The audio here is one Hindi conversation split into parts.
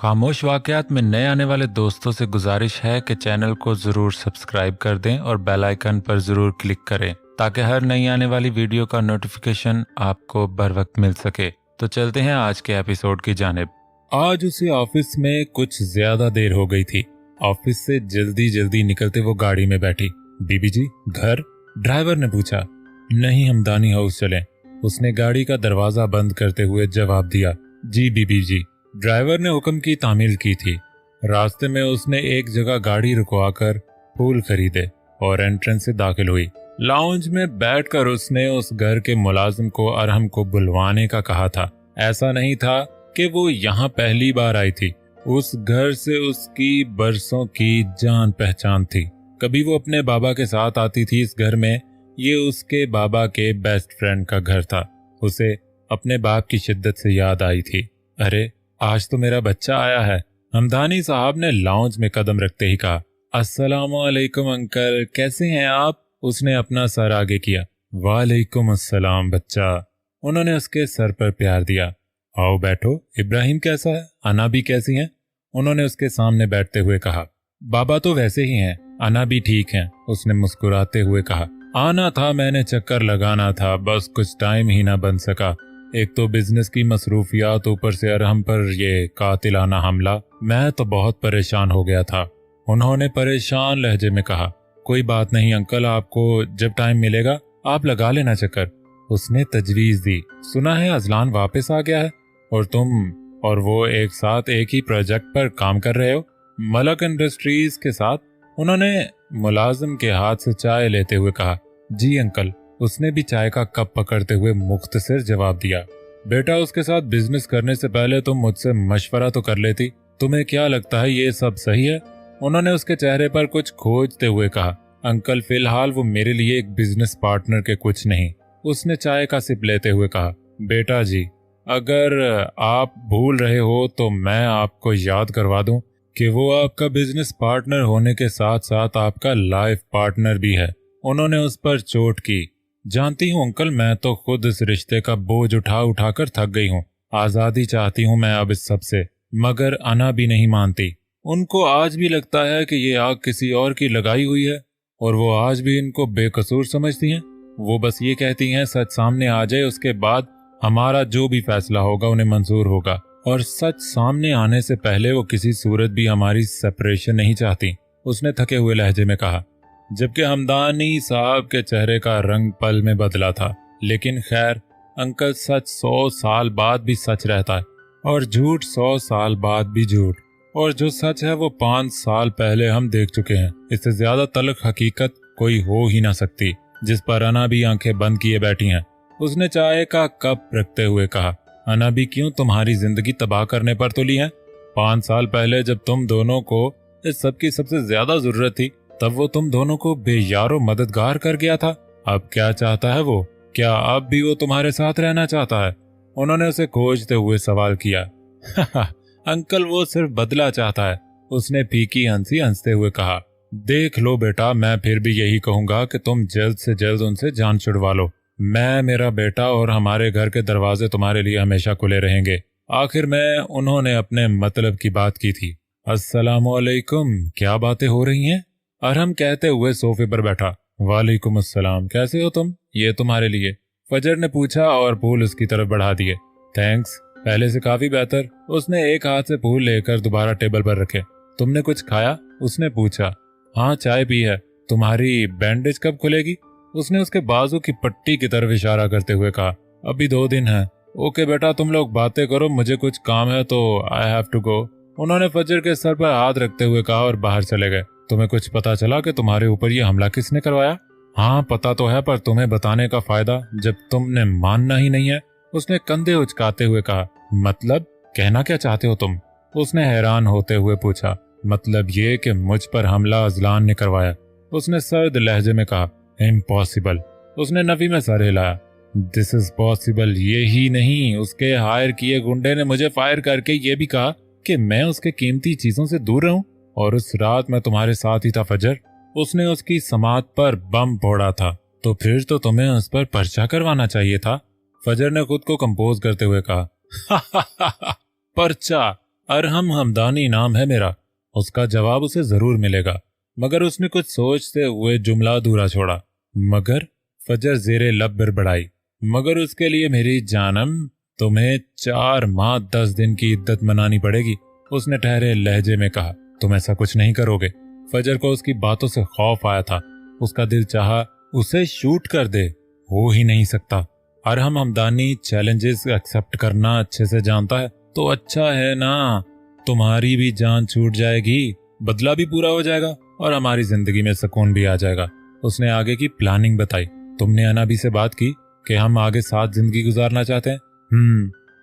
खामोश वाकयात में नए आने वाले दोस्तों से गुजारिश है कि चैनल को ज़रूर सब्सक्राइब कर दें और बेल आइकन पर ज़रूर क्लिक करें ताकि हर नई आने वाली वीडियो का नोटिफिकेशन आपको बर वक्त मिल सके। तो चलते हैं आज के एपिसोड की जानिब। आज उसे ऑफिस में कुछ ज्यादा देर हो गई थी। ऑफिस से जल्दी जल्दी निकलते वो गाड़ी में बैठी। बीबी जी घर? ड्राइवर ने पूछा। नहीं, हमदानी हाउस चलें। उसने गाड़ी का दरवाजा बंद करते हुए जवाब दिया। जी बीबी जी। ड्राइवर ने हुक्म की तामील की थी। रास्ते में उसने एक जगह गाड़ी रुकवाकर फूल खरीदे और एंट्रेंस से दाखिल हुई। लाउंज में बैठकर उसने उस घर के मुलाजिम को अरहम को बुलवाने का कहा था। ऐसा नहीं था कि वो यहाँ पहली बार आई थी। उस घर से उसकी बरसों की जान पहचान थी। कभी वो अपने बाबा के साथ आती थी इस घर में। ये उसके बाबा के बेस्ट फ्रेंड का घर था। उसे अपने बाप की शिद्दत से याद आई थी। अरे आज तो मेरा बच्चा आया है। हमदानी साहब ने लाउंज में कदम रखते ही कहा। अस्सलामु अलैकुम अंकल, कैसे हैं आप? उसने अपना सर आगे किया। वालेकुम अस्सलाम बच्चा। उन्होंने उसके सर पर प्यार दिया। आओ बैठो। इब्राहिम कैसा है? अना भी कैसी हैं? उन्होंने उसके सामने बैठते हुए कहा। बाबा तो वैसे ही हैं, अना भी ठीक हैं। उसने मुस्कुराते हुए कहा। आना था, मैंने चक्कर लगाना था, बस कुछ टाइम ही ना बन सका। एक तो बिजनेस की मसरूफियात, ऊपर से अरहम पर ये कातिलाना हमला। मैं तो बहुत परेशान हो गया था। उन्होंने परेशान लहजे में कहा। कोई बात नहीं अंकल, आपको जब टाइम मिलेगा आप लगा लेना चक्कर। उसने तजवीज दी। सुना है अजलान वापस आ गया है और तुम और वो एक साथ एक ही प्रोजेक्ट पर काम कर रहे हो, मलक इंडस्ट्रीज के साथ। उन्होंने मुलाजिम के हाथ से चाय लेते हुए कहा। जी अंकल। उसने भी चाय का कप पकड़ते हुए मुख्तसर जवाब दिया। बेटा, उसके साथ बिजनेस करने से पहले तुम मुझसे मशवरा तो कर लेती। तुम्हें क्या लगता है ये सब सही है? उन्होंने उसके चेहरे पर कुछ खोजते हुए कहा। अंकल फिलहाल वो मेरे लिए एक बिजनेस पार्टनर के कुछ नहीं। उसने चाय का सिप लेते हुए कहा। बेटा जी, अगर आप भूल रहे हो तो मैं आपको याद करवा दूं कि वो आपका बिजनेस पार्टनर होने के साथ साथ आपका लाइफ पार्टनर भी है। उन्होंने उस पर चोट की। जानती हूँ अंकल, मैं तो खुद इस रिश्ते का बोझ उठा उठाकर थक गई हूँ। आजादी चाहती हूँ मैं अब इस सब से, मगर अना भी नहीं मानती। उनको आज भी लगता है कि ये आग किसी और की लगाई हुई है और वो आज भी इनको बेकसूर समझती हैं। वो बस ये कहती हैं सच सामने आ जाए, उसके बाद हमारा जो भी फैसला होगा उन्हें मंजूर होगा। और सच सामने आने से पहले वो किसी सूरत भी हमारी सेपरेशन नहीं चाहती। उसने थके हुए लहजे में कहा। जबकि हमदानी साहब के चेहरे का रंग पल में बदला था। लेकिन खैर अंकल, सच 100 साल बाद भी सच रहता है और झूठ 100 साल बाद भी झूठ। और जो सच है वो 5 साल पहले हम देख चुके हैं। इससे ज्यादा तल्ख हकीकत कोई हो ही ना सकती, जिस पर अना भी आंखें बंद किए बैठी हैं। उसने चाय का कप रखते हुए कहा। अना भी क्यों तुम्हारी जिंदगी तबाह करने पर तुली है? 5 साल पहले जब तुम दोनों को इस सब की सबसे ज्यादा जरूरत थी तब वो तुम दोनों को बेयारो मददगार कर गया था। अब क्या चाहता है वो? क्या अब भी वो तुम्हारे साथ रहना चाहता है? उन्होंने उसे खोजते हुए सवाल किया। अंकल, वो सिर्फ बदला चाहता है। उसने फीकी हंसी हंसते हुए कहा। देख लो बेटा, मैं फिर भी यही कहूंगा कि तुम जल्द से जल्द उनसे जान छुड़वा लो। मैं, मेरा बेटा और हमारे घर के दरवाजे तुम्हारे लिए हमेशा खुले रहेंगे। आखिर में उन्होंने अपने मतलब की बात की थी। अस्सलामु अलैकुम, क्या बातें हो रही हैं? अरहम कहते हुए सोफे पर बैठा। वालेकुम अस्सलाम, कैसे हो तुम? ये तुम्हारे लिए, फजर ने पूछा और फूल उसकी तरफ बढ़ा दिए। थैंक्स, पहले से काफी बेहतर। उसने एक हाथ से फूल लेकर दोबारा टेबल पर रखे। तुमने कुछ खाया? उसने पूछा। हाँ, चाय पी है। तुम्हारी बैंडेज कब खुलेगी? उसने उसके बाजू की पट्टी की तरफ इशारा करते हुए कहा। अभी 2 दिन है। ओके बेटा, तुम लोग बातें करो, मुझे कुछ काम है तो आई हैव टू गो। उन्होंने फजर के सर पर हाथ रखते हुए कहा और बाहर चले गए। तुम्हें कुछ पता चला कि तुम्हारे ऊपर ये हमला किसने करवाया? हाँ पता तो है, पर तुम्हें बताने का फायदा जब तुमने मानना ही नहीं है। उसने कंधे उचकाते हुए कहा। मतलब कहना क्या चाहते हो तुम? उसने हैरान होते हुए पूछा। मतलब ये कि मुझ पर हमला अजलान ने करवाया। उसने सर्द लहजे में कहा। इम्पॉसिबल। उसने नफी में सर हिलाया। This is possible. ये ही नहीं, उसके हायर किए गुंडे ने मुझे फायर करके ये भी कहा कि मैं उसके कीमती चीजों से दूर रहूं। और उस रात मैं तुम्हारे साथ ही था फजर। उसने उसकी समात पर बम फोड़ा था। तो फिर तो तुम्हें उस पर पर्चा करवाना चाहिए था। फजर ने खुद को कंपोज करते हुए कहा। पर्चा? अरहम हमदानी नाम है मेरा। उसका जवाब उसे जरूर मिलेगा, मगर उसने कुछ सोचते हुए जुमला अधूरा छोड़ा। मगर फजर जेरे लब बड़बड़ाई। मगर उसके लिए मेरी जानम तुम्हें 4 माह 10 दिन की इद्दत मनानी पड़ेगी। उसने ठहरे लहजे में कहा। तुम ऐसा कुछ नहीं करोगे? फजर को उसकी बातों से खौफ आया था। उसका दिल चाहा उसे शूट कर दे। हो ही नहीं सकता। अरहम हमदानी चैलेंजेस एक्सेप्ट करना अच्छे से जानता है। तो अच्छा है ना, तुम्हारी भी जान छूट जाएगी, बदला भी पूरा हो जाएगा और हमारी जिंदगी में सुकून भी आ जाएगा। उसने आगे की प्लानिंग बताई। तुमने अनाबी से बात की कि हम आगे साथ जिंदगी गुजारना चाहते हैं?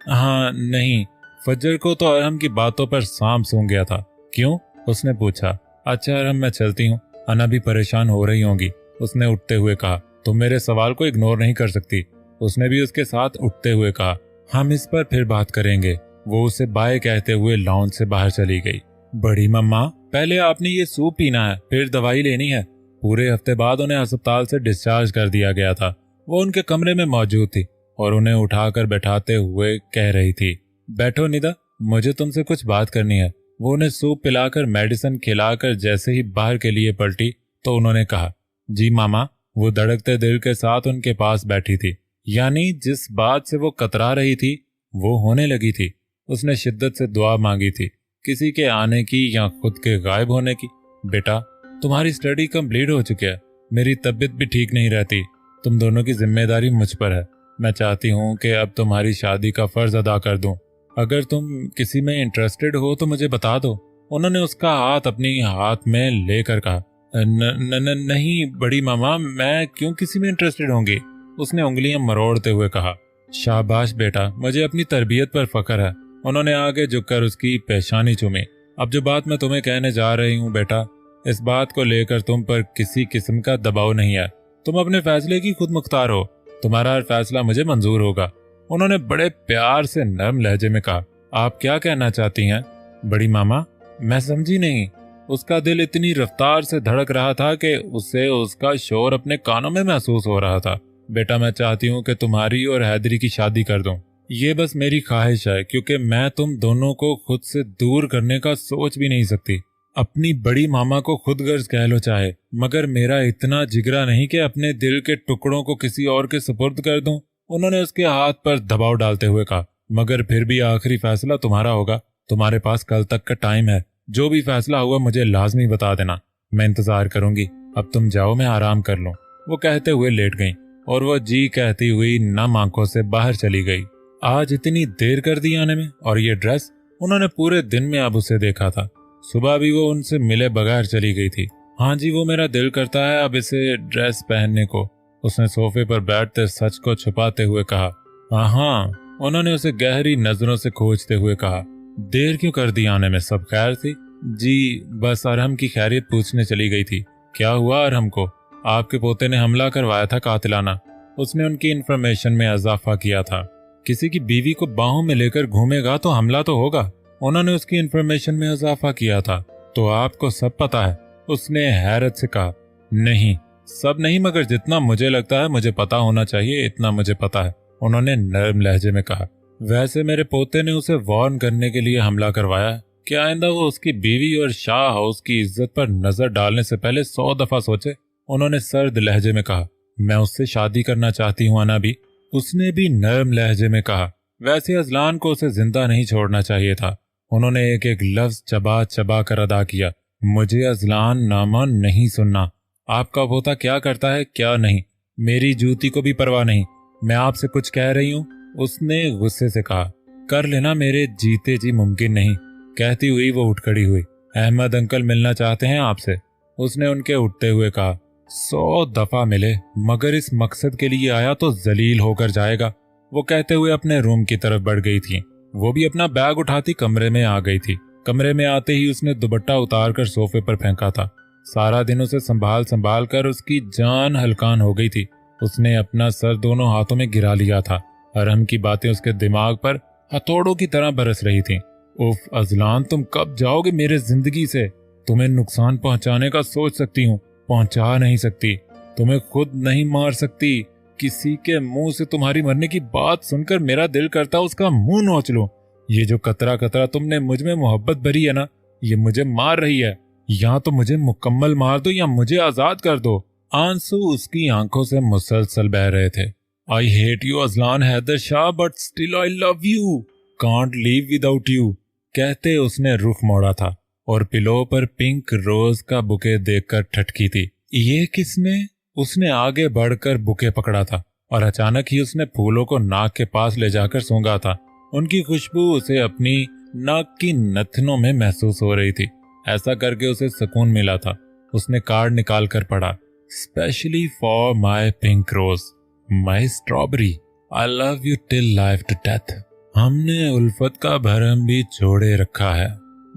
हाँ नहीं। फजर को तो अरहम की बातों पर सांप सूंघ गया था। क्यों? उसने पूछा। अच्छा अरहम, मैं चलती हूँ, अनाबी परेशान हो रही होंगी। उसने उठते हुए कहा। तुम मेरे सवाल को इग्नोर नहीं कर सकती। उसने भी उसके साथ उठते हुए कहा। हम इस पर फिर बात करेंगे। वो उसे बाय कहते हुए लाउंज से बाहर चली गई। बड़ी मम्मा, पहले आपने ये सूप पीना है, फिर दवाई लेनी है। पूरे हफ्ते बाद उन्हें अस्पताल से डिस्चार्ज कर दिया गया था। वो उनके कमरे में मौजूद थी और उन्हें उठाकर बैठाते हुए कह रही थी, बैठो निदा, मुझे तुमसे कुछ बात करनी है। वो उन्हें सूप पिलाकर मेडिसिन खिलाकर जैसे ही बाहर के लिए पलटी तो उन्होंने कहा, जी मामा। वो धड़कते दिल के साथ उनके पास बैठी थी, यानी जिस बात से वो कतरा रही थी वो होने लगी थी। उसने शिद्दत से दुआ मांगी थी, किसी के आने की या खुद के गायब होने की। बेटा, तुम्हारी स्टडी कंप्लीट हो चुकी है, मेरी तबीयत भी ठीक नहीं रहती, तुम दोनों की जिम्मेदारी मुझ पर है। मैं चाहती हूँ कि अब तुम्हारी शादी का फर्ज अदा कर दूं। अगर तुम किसी में इंटरेस्टेड हो तो मुझे बता दो। उन्होंने उसका हाथ अपनी हाथ में लेकर कहा। नहीं बड़ी मामा, मैं क्यों किसी में इंटरेस्टेड होंगी? उसने उंगलियां मरोड़ते हुए कहा। शाबाश बेटा, मुझे अपनी तरबियत पर फख्र है। उन्होंने आगे झुककर उसकी पेशानी चूमी। अब जो बात मैं तुम्हें कहने जा रही हूँ बेटा, इस बात को लेकर तुम पर किसी किस्म का दबाव नहीं है। तुम अपने फैसले की खुद मुख्तार हो। तुम्हारा हर फैसला मुझे मंजूर होगा। उन्होंने बड़े प्यार से नरम लहजे में कहा। आप क्या कहना चाहती हैं बड़ी मामा? मैं समझी नहीं। उसका दिल इतनी रफ्तार से धड़क रहा था कि उसे उसका शोर अपने कानों में महसूस हो रहा था। बेटा, मैं चाहती हूँ कि तुम्हारी और हैदरी की शादी कर दूं। ये बस मेरी ख्वाहिश है, क्योंकि मैं तुम दोनों को खुद से दूर करने का सोच भी नहीं सकती। अपनी बड़ी मामा को खुदगर्ज कह लो चाहे, मगर मेरा इतना जिगरा नहीं कि अपने दिल के टुकड़ों को किसी और के सुपुर्द कर दूं। उन्होंने उसके हाथ पर दबाव डालते हुए कहा। मगर फिर भी आखिरी फैसला तुम्हारा होगा। तुम्हारे पास कल तक का टाइम है। जो भी फैसला हुआ मुझे लाजमी बता देना। मैं इंतजार करूंगी। अब तुम जाओ, मैं आराम कर लूं। वो कहते हुए लेट गई और वह जी कहती हुई नम आंखों से बाहर चली गई। आज इतनी देर कर दी आने में, और ये ड्रेस? उन्होंने पूरे दिन में अब उसे देखा था। सुबह भी वो उनसे मिले बगैर चली गई थी। हाँ जी, वो मेरा दिल करता है अब इसे ड्रेस पहनने को। उसने सोफे पर बैठते सच को छुपाते हुए कहा। हाँ। उन्होंने उसे गहरी नजरों से खोजते हुए कहा। देर क्यों कर दी आने में? सब खैर थी? जी, बस अरहम की खैरियत पूछने चली गई थी। क्या हुआ अरहम को? आपके पोते ने हमला करवाया था कातिलाना। उसने उनकी इन्फॉर्मेशन में इजाफा किया था। किसी की बीवी को बाहों में लेकर घूमेगा तो हमला तो होगा। उन्होंने उसकी इन्फॉर्मेशन में इजाफा किया था। तो आपको सब पता है? उसने हैरत से कहा। नहीं, सब नहीं, मगर जितना मुझे लगता है मुझे पता होना चाहिए, इतना मुझे पता है। उन्होंने नरम लहजे में कहा। वैसे मेरे पोते ने उसे वार्न करने के लिए हमला करवाया है। क्या आइंदा वो उसकी बीवी और शाह हाउस की इज्जत पर नजर डालने से पहले 100 दफा सोचे। उन्होंने सर्द लहजे में कहा। मैं उससे शादी करना चाहती हूँ अनाबी। उसने भी नरम लहजे में कहा। वैसे अजलान को उसे जिंदा नहीं छोड़ना चाहिए था। उन्होंने एक एक लफ्ज चबा चबा कर अदा किया। मुझे अजलान नामा नहीं सुनना। आपका पोता क्या करता है क्या नहीं, मेरी जूती को भी परवाह नहीं। मैं आपसे कुछ कह रही हूँ। उसने गुस्से से कहा। कर लेना, मेरे जीते जी मुमकिन नहीं। कहती हुई वो उठ खड़ी हुई। अहमद अंकल मिलना चाहते हैं आपसे। उसने उनके उठते हुए कहा। 100 दफा मिले, मगर इस मकसद के लिए आया तो जलील होकर जाएगा। वो कहते हुए अपने रूम की तरफ बढ़ गई थी। वो भी अपना बैग उठाती कमरे में आ गई थी। कमरे में आते ही उसने दुपट्टा उतारकर सोफे पर फेंका था। सारा दिन उसे संभाल संभाल कर उसकी जान हलकान हो गई थी। उसने अपना सर दोनों हाथों में गिरा लिया था। अरहम की बातें उसके दिमाग पर हथौड़ों की तरह बरस रही थीं। उफ अजलान, तुम कब जाओगे मेरे जिंदगी से? तुम्हें नुकसान पहुंचाने का सोच सकती हूँ, पहुंचा नहीं सकती। तुम्हें खुद नहीं मार सकती। किसी के मुंह से तुम्हारी मरने की बात सुनकर मेरा दिल करता उसका मुंह नोच लूं। ये जो कतरा कतरा तुमने मुझ में मोहब्बत भरी है ना, ये मुझे मार रही है। या तो मुझे मुकम्मल मार दो या मुझे आजाद कर दो। आंसू उसकी आंखों से मुसलसल बह रहे थे। I hate you Azlan Haider Shah but still I love you, can't leave without you, कहते उसने रुख मोड़ा था और पिलो पर पिंक रोज का बुके देखकर ठटकी थी। ये किसने? उसने आगे बढ़कर बुके पकड़ा था और अचानक ही उसने फूलों को नाक के पास ले जाकर सूंघा था। उनकी खुशबू उसे अपनी नाक की नथनों में महसूस हो रही थी। ऐसा करके उसे सुकून मिला था। उसने कार्ड निकाल कर पढ़ा, specially for my pink rose, my strawberry, I love you till life to death. हमने उल्फत का भरम भी छोड़े रखा है,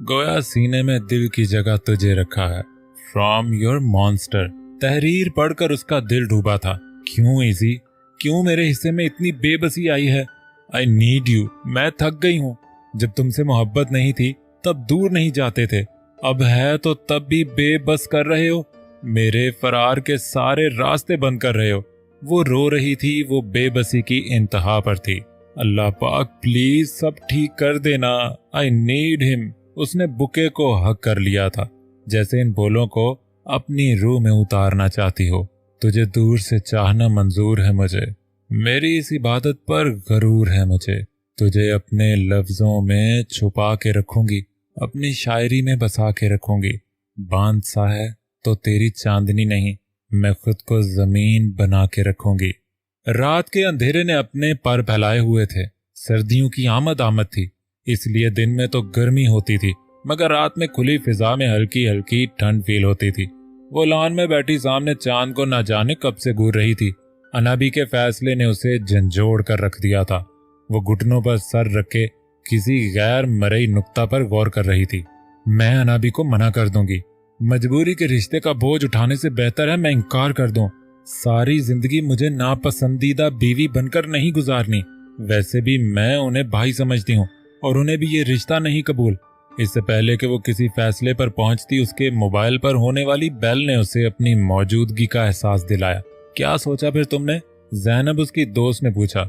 गोया सीने में दिल की जगह तुझे रखा है, फ्रॉम योर मॉन्स्टर। तहरीर पढ़कर उसका दिल डूबा था। क्यों इजी, क्यों मेरे हिस्से में इतनी बेबसी आई है? आई नीड यू, मैं थक गई हूँ। जब तुमसे मोहब्बत नहीं थी तब दूर नहीं जाते थे, अब है तो तब भी बेबस कर रहे हो। मेरे फरार के सारे रास्ते बंद कर रहे हो। वो रो रही थी, वो बेबसी की इंतहा पर थी। अल्लाह पाक प्लीज सब ठीक कर देना, आई नीड हिम। उसने बुके को हक कर लिया था, जैसे इन बोलों को अपनी रूह में उतारना चाहती हो। तुझे दूर से चाहना मंजूर है मुझे, मेरी इस इबादत पर गरूर है मुझे। तुझे अपने लफ्जों में छुपा के रखूंगी, अपनी शायरी में बसा के रखूंगी। बांध सा है तो तेरी चांदनी नहीं, मैं खुद को जमीन बना के रखूंगी। रात के अंधेरे ने अपने पर फैलाए हुए थे। सर्दियों की आमद थी, इसलिए दिन में तो गर्मी होती थी, मगर रात में खुली फिजा में हल्की हल्की ठंड फील होती थी। वो लॉन में बैठी सामने चांद को न जाने कब से घूर रही थी। अनाबी के फैसले ने उसे झंझोड़ कर रख दिया था। वो घुटनों पर सर रखे किसी गैर मरई नुक्ता पर गौर कर रही थी। मैं अनाबी को मना कर दूंगी, मजबूरी के रिश्ते का बोझ उठाने से बेहतर है मैं इनकार कर दूं। सारी जिंदगी मुझे नापसंदीदा बीवी बनकर नहीं गुजारनी। वैसे भी मैं उन्हें भाई समझती हूँ और उन्हें भी ये रिश्ता नहीं कबूल। इससे पहले कि वो किसी फैसले पर पहुंचती, उसके मोबाइल पर होने वाली बेल ने उसे अपनी मौजूदगी का एहसास दिलाया। क्या सोचा फिर तुमने? जैनब उसकी दोस्त ने पूछा।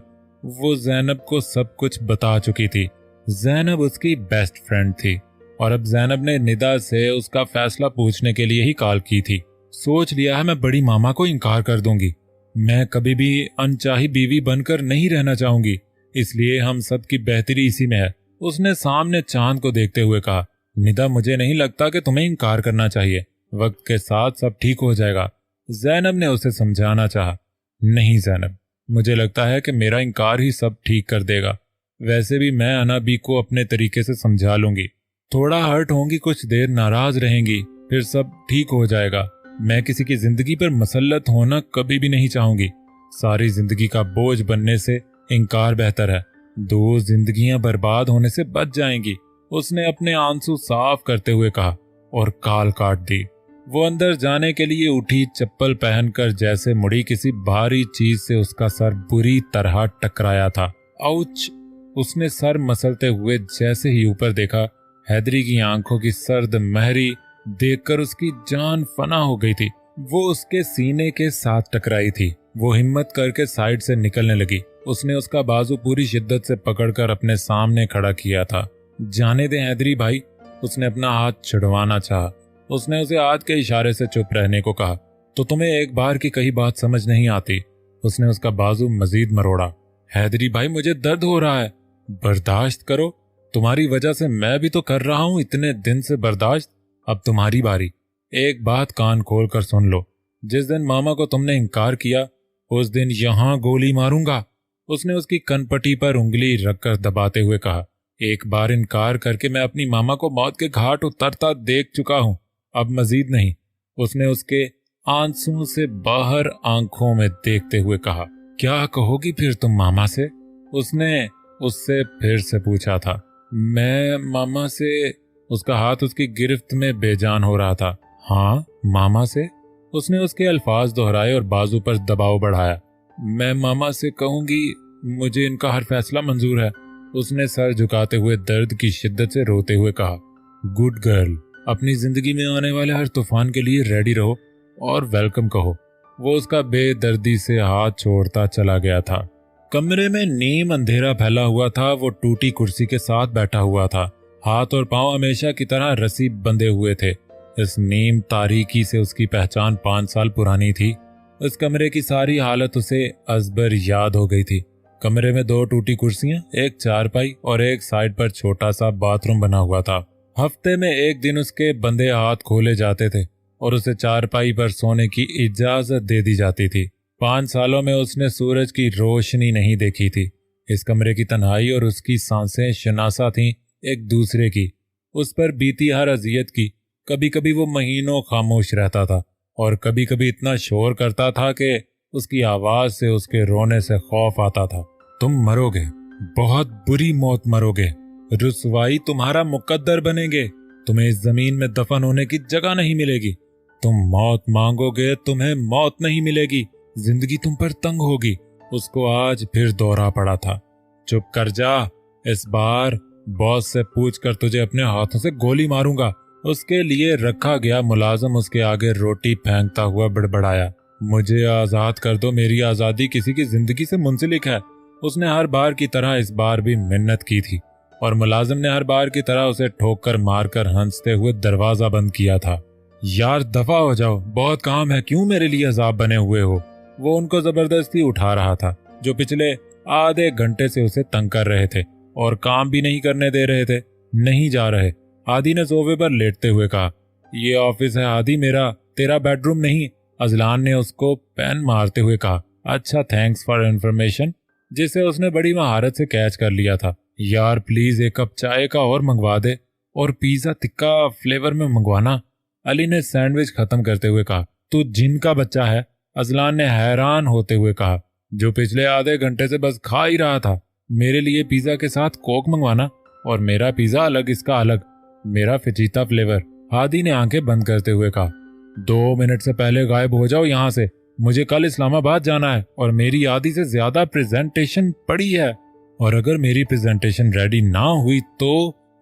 वो जैनब को सब कुछ बता चुकी थी। जैनब उसकी बेस्ट फ्रेंड थी और अब जैनब ने निदा से उसका फैसला पूछने के लिए ही कॉल की थी। सोच लिया है मैं बड़ी मामा को इनकार कर दूंगी। मैं कभी भी अनचाही बीवी बनकर नहीं रहना चाहूंगी, इसलिए हम सब की बेहतरी इसी में है। उसने सामने चांद को देखते हुए कहा, निदा मुझे नहीं लगता कि तुम्हें इनकार करना चाहिए, वक्त के साथ सब ठीक हो जाएगा। जैनब ने उसे समझाना चाहा। नहीं जैनब, मुझे लगता है कि मेरा इनकार ही सब ठीक कर देगा। वैसे भी मैं अनाबी को अपने तरीके से समझा लूंगी। थोड़ा हर्ट होंगी, कुछ देर नाराज रहेंगी, फिर सब ठीक हो जाएगा। मैं किसी की जिंदगी पर मसल्लत होना कभी भी नहीं चाहूंगी। सारी जिंदगी का बोझ बनने से इनकार बेहतर है। 2 जिंदगियां बर्बाद होने से बच जाएंगी। उसने अपने आंसू साफ करते हुए कहा और कॉल काट दी। वो अंदर जाने के लिए उठी, चप्पल पहनकर जैसे मुड़ी किसी भारी चीज से उसका सर बुरी तरह टकराया था। आउच! उसने सर मसलते हुए जैसे ही ऊपर देखा, हैदरी की आंखों की सर्द महरी देखकर उसकी जान फना हो गई थी। वो उसके सीने के साथ टकराई थी। वो हिम्मत करके साइड से निकलने लगी। उसने उसका बाजू पूरी शिद्दत से पकड़कर अपने सामने खड़ा किया था। जाने दे हैदरी भाई, उसने अपना हाथ छुड़वाना चाहा। उसने उसे हाथ के इशारे से चुप रहने को कहा। तो तुम्हें एक बार की कही बात समझ नहीं आती? उसने उसका बाजू मजीद मरोड़ा। हैदरी भाई मुझे दर्द हो रहा है, बर्दाश्त करो। तुम्हारी वजह से मैं भी तो कर रहा हूं इतने दिन से बर्दाश्त। अब तुम्हारी बारी। एक बात कान खोल कर सुन लो, जिस दिन मामा को तुमने इनकार किया उस दिन यहां गोली मारूंगा। उसने उसकी कनपटी पर उंगली रखकर दबाते हुए कहा। एक बार इनकार करके मैं अपनी मामा को मौत के घाट उतरता देख चुका हूं, अब मजीद नहीं। उसने उसके आंसुओं से बाहर आंखों में देखते हुए कहा। क्या कहोगी फिर तुम मामा से? उसने उससे फिर से पूछा था। मैं मामा से? उसका हाथ उसकी गिरफ्त में बेजान हो रहा था। हाँ मामा से। उसने उसके अल्फाज दोहराए और बाजू पर दबाव बढ़ाया। मैं मामा से कहूंगी मुझे इनका हर फैसला मंजूर है। उसने सर झुकाते हुए दर्द की शिद्दत से रोते हुए कहा। गुड गर्ल, अपनी जिंदगी में आने वाले हर तूफान के लिए रेडी रहो और वेलकम कहो। वो उसका बेदर्दी से हाथ छोड़ता चला गया था। कमरे में नीम अंधेरा फैला हुआ था। वो टूटी कुर्सी के साथ बैठा हुआ था। हाथ और पांव हमेशा की तरह रस्सी बंधे हुए थे। इस नीम तारीकी से उसकी पहचान 5 साल पुरानी थी। इस कमरे की सारी हालत उसे अजबर याद हो गई थी। कमरे में 2 टूटी कुर्सियां, एक चारपाई और एक साइड पर छोटा सा बाथरूम बना हुआ था। हफ्ते में एक दिन उसके बंधे हाथ खोले जाते थे और उसे चारपाई पर सोने की इजाजत दे दी जाती थी। 5 सालों में उसने सूरज की रोशनी नहीं देखी थी। इस कमरे की तन्हाई और उसकी सांसें शनासा थीं एक दूसरे की। उस पर बीती हर अजियत की। कभी कभी वो महीनों खामोश रहता था और कभी कभी इतना शोर करता था कि उसकी आवाज से उसके रोने से खौफ आता था। तुम मरोगे, बहुत बुरी मौत मरोगे। रुसवाई तुम्हारा मुकद्दर बनेंगे। तुम्हें इस जमीन में दफन होने की जगह नहीं मिलेगी। तुम मौत मांगोगे, तुम्हें मौत नहीं मिलेगी। जिंदगी तुम पर तंग होगी। उसको आज फिर दौरा पड़ा था। चुप कर जा, इस बार बॉस से पूछ कर तुझे अपने हाथों से गोली मारूंगा। उसके लिए रखा गया मुलाजम उसके आगे रोटी फेंकता हुआ बड़बड़ाया, मुझे आजाद कर दो, मेरी आजादी किसी की जिंदगी से मुंसलिक है। उसने हर बार की तरह इस बार भी मिन्नत की थी और मुलाजिम ने हर बार की तरह उसे ठोकर मारकर हंसते हुए दरवाजा बंद किया था। यार दफा हो जाओ, बहुत काम है, क्यों मेरे लिए अजाब बने हुए हो? वो उनको जबरदस्ती उठा रहा था, जो पिछले आधे घंटे से उसे तंग कर रहे थे और काम भी नहीं करने दे रहे थे। नहीं जा रहे। हादी ने सोफे पर लेटते हुए कहा, ये ऑफिस है हादी मेरा, तेरा बेडरूम नहीं। अजलान ने उसको पेन मारते हुए कहा, अच्छा थैंक्स फॉर इन्फॉर्मेशन, जिसे उसने बड़ी महारत से कैच कर लिया था। यार प्लीज एक कप चाय का और मंगवा दे और पिज्जा तिक्का फ्लेवर में मंगवाना। अली ने सैंडविच खत्म करते हुए कहा, तू जिन का बच्चा है? अजलान ने हैरान होते हुए कहा, जो पिछले आधे घंटे से बस खा ही रहा था। मेरे लिए पिज्जा के साथ कोक मंगवाना और मेरा पिज्जा अलग, इसका अलग, मेरा फिजीता फ्लेवर। हादी ने आंखें बंद करते हुए कहा, 2 मिनट से पहले गायब हो जाओ यहाँ से। मुझे कल इस्लामाबाद जाना है और मेरी आधी से ज्यादा प्रेजेंटेशन पड़ी है, और अगर मेरी प्रेजेंटेशन रेडी ना हुई तो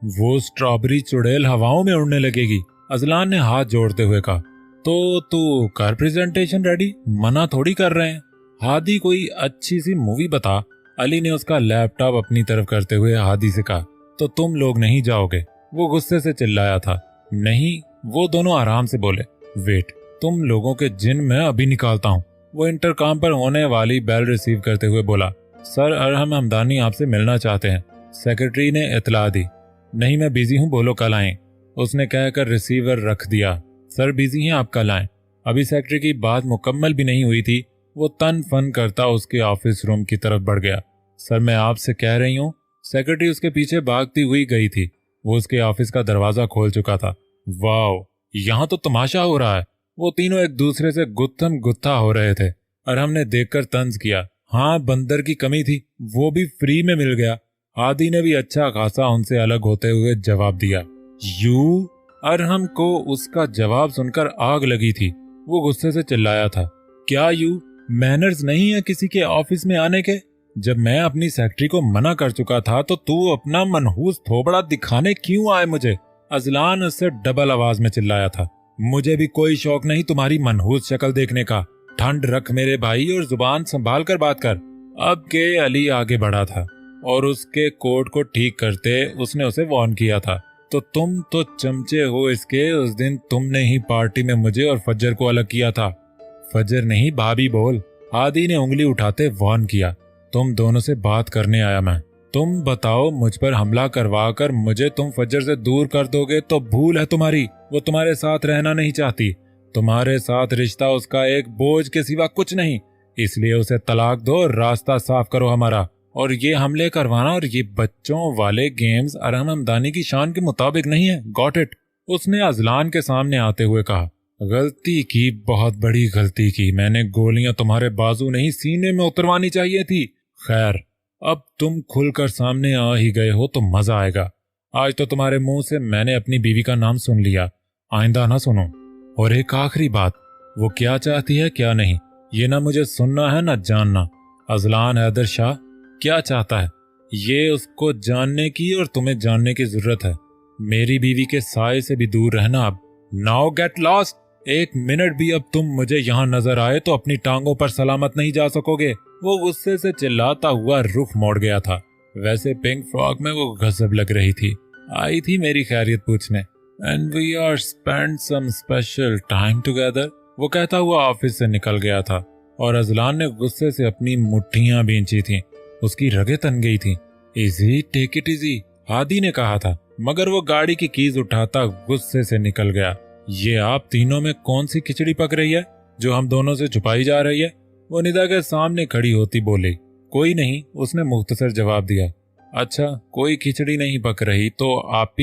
वो स्ट्रॉबेरी चुड़ैल हवाओं में उड़ने लगेगी। अजलान ने हाथ जोड़ते हुए कहा, तो तू कर प्रेजेंटेशन रेडी, मना थोड़ी कर रहे हैं। हादी कोई अच्छी सी मूवी बता। अली ने उसका लैपटॉप अपनी तरफ करते हुए हादी से कहा, तो तुम लोग नहीं जाओगे? वो गुस्से से चिल्लाया था। नहीं, वो दोनों आराम से बोले, वेट, तुम लोगों के जिन मैं अभी निकालता हूँ। वो इंटरकॉम पर होने वाली बेल रिसीव करते हुए बोला, सर अरहम हमदानी आपसे मिलना चाहते हैं। सेक्रेटरी ने इतला दी। नहीं मैं बिजी हूँ, बोलो कल आएं। उसने कहकर रिसीवर रख दिया। सर बिजी हैं, आप कल आएं। अभी सेक्रेटरी की बात मुकम्मल भी नहीं हुई थी, वो तन फन करता उसके ऑफिस रूम की तरफ बढ़ गया। सर मैं आपसे कह रही हूँ। सेक्रेटरी उसके पीछे भागती हुई गई थी। वो उसके ऑफिस का दरवाजा खोल चुका था। वाओ, यहाँ तो तमाशा हो रहा है। वो तीनों एक दूसरे से गुत्थम गुत्था हो रहे थे और हमने देखकर तंज किया। हाँ, बंदर की कमी थी, वो भी फ्री में मिल गया। हादी ने भी अच्छा खासा उनसे अलग होते हुए जवाब दिया। यू? अरहम को उसका जवाब सुनकर आग लगी थी। वो गुस्से से चिल्लाया था, क्या यू? मैनर्स नहीं है किसी के ऑफिस में आने के? जब मैं अपनी सेक्रेटरी को मना कर चुका था तो तू अपना मनहूस थोबड़ा दिखाने क्यों आए मुझे? अजलान उससे डबल आवाज में चिल्लाया था। मुझे भी कोई शौक नहीं तुम्हारी मनहूस शक्ल देखने का। ठंड रख मेरे भाई और जुबान संभाल कर बात कर। अब के अली आगे बढ़ा था और उसके कोट को ठीक करते उसने उसे वार्न किया था, तो तुम तो चमचे हो इसके। उस दिन तुमने ही पार्टी में मुझे और फज्जर को अलग किया था। फज्जर नहीं, भाभी बोल। हादी ने उंगली उठाते वार्न किया। तुम दोनों से बात करने आया मैं। तुम बताओ, मुझ पर हमला करवा कर मुझे तुम फज्जर से दूर कर दोगे तो भूल है तुम्हारी। वो तुम्हारे साथ रहना नहीं चाहती। तुम्हारे साथ रिश्ता उसका एक बोझ के सिवा कुछ नहीं। इसलिए उसे तलाक दो, रास्ता साफ करो हमारा। और ये हमले करवाना और ये बच्चों वाले गेम्स अरहम हमदानी की शान के मुताबिक नहीं है। Got it? उसने अजलान के सामने आते हुए कहा, गलती की, बहुत बड़ी गलती की। मैंने गोलियां तुम्हारे बाजू नहीं सीने में उतरवानी चाहिए थी। खैर, अब तुम खुलकर सामने आ ही गए हो तो मजा आएगा। आज तो तुम्हारे मुंह से मैंने अपनी बीवी का नाम सुन लिया, आइंदा ना सुनो। और एक आखिरी बात, वो क्या चाहती है क्या नहीं, ये ना मुझे सुनना है ना जानना। अजलान हैदर शाह क्या चाहता है ये उसको जानने की और तुम्हें जानने की जरूरत है। मेरी बीवी के साए से भी दूर रहना अब। Now get lost. एक मिनट भी अब तुम मुझे यहाँ नजर आए तो अपनी टांगों पर सलामत नहीं जा सकोगे। वो गुस्से से चिल्लाता हुआ रुख मोड़ गया था। वैसे पिंक फ्रॉक में वो गजब लग रही थी। आई थी मेरी खैरियत पूछने। And we are spend some special time together, वो कहता हुआ ऑफिस से निकल गया था। और अजलान ने गुस्से से अपनी मुट्ठियां भींची थी। उसकी रगें तन गई थी। Easy, take it easy, Hadi ने कहा था, मगर वो गाड़ी की कीज उठाता गुस्से से निकल गया। ये आप तीनों में कौन सी खिचड़ी पक रही है जो हम दोनों से छुपाई जा रही है? वो निदा के सामने खड़ी होती बोली। कोई नहीं, उसने मुख्तसर जवाब दिया। अच्छा, कोई खिचड़ी नहीं पक रही तो आप